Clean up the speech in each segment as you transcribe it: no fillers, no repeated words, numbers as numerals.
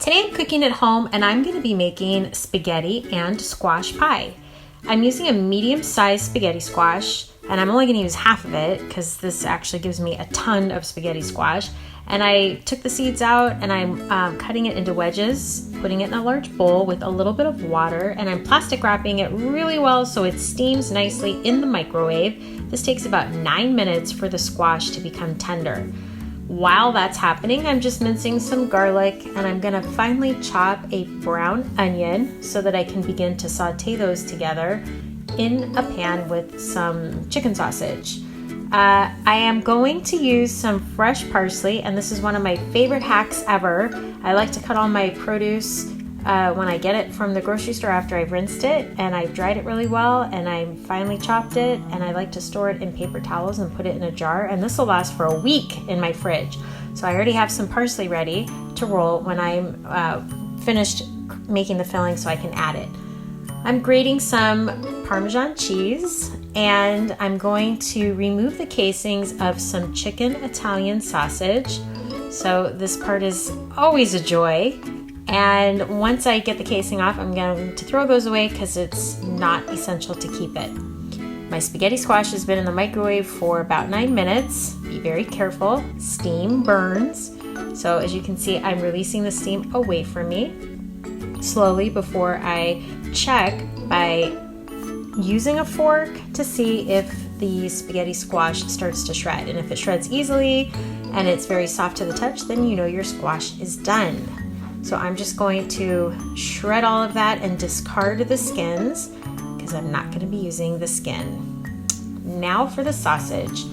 Today I'm cooking at home and I'm going to be making spaghetti and squash pie. I'm using a medium-sized spaghetti squash and I'm only going to use half of it because this actually gives me a ton of spaghetti squash. And I took the seeds out and I'm cutting it into wedges, putting it in a large bowl with a little bit of water, and I'm plastic wrapping it really well so it steams nicely in the microwave. This takes about 9 minutes for the squash to become tender. While that's happening, I'm just mincing some garlic and I'm gonna finely chop a brown onion so that I can begin to saute those together in a pan with some chicken sausage. I am going to use some fresh parsley, and this is one of my favorite hacks ever. I like to cut all my produce when I get it from the grocery store after I've rinsed it and I've dried it really well and I finely chopped it, and I like to store it in paper towels and put it in a jar, and this will last for a week in my fridge. So I already have some parsley ready to roll when I'm finished making the filling so I can add it. I'm grating some Parmesan cheese and I'm going to remove the casings of some chicken Italian sausage. So this part is always a joy. And once I get the casing off, I'm going to throw those away because it's not essential to keep it. My spaghetti squash has been in the microwave for about 9 minutes. Be very careful, steam burns. So as you can see, I'm releasing the steam away from me slowly before I check by using a fork to see if the spaghetti squash starts to shred. And if it shreds easily and it's very soft to the touch, then you know your squash is done. So I'm just going to shred all of that and discard the skins because I'm not going to be using the skin. Now for the sausage.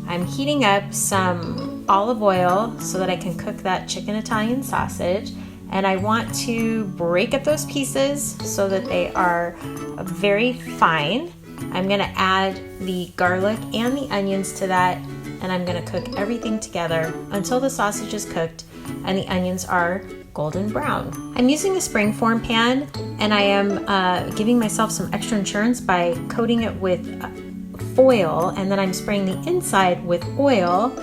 I'm heating up some olive oil so that I can cook that chicken Italian sausage. And I want to break up those pieces so that they are very fine. I'm going to add the garlic and the onions to that, and I'm going to cook everything together until the sausage is cooked and the onions are golden brown. I'm using a springform pan and I am giving myself some extra insurance by coating it with foil, and then I'm spraying the inside with oil.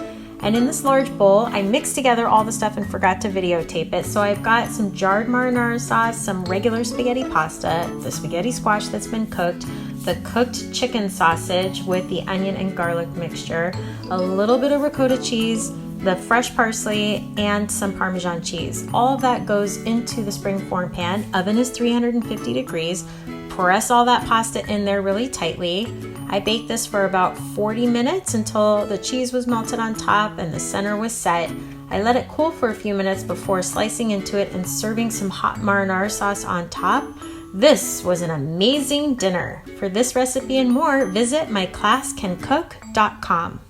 And in this large bowl, I mixed together all the stuff and forgot to videotape it. So I've got some jarred marinara sauce, some regular spaghetti pasta, the spaghetti squash that's been cooked, the cooked chicken sausage with the onion and garlic mixture, a little bit of ricotta cheese, the fresh parsley, and some Parmesan cheese. All of that goes into the springform pan. Oven is 350 degrees. Press all that pasta in there really tightly. I baked this for about 40 minutes until the cheese was melted on top and the center was set. I let it cool for a few minutes before slicing into it and serving some hot marinara sauce on top. This was an amazing dinner. For this recipe and more, visit myclasscancook.com.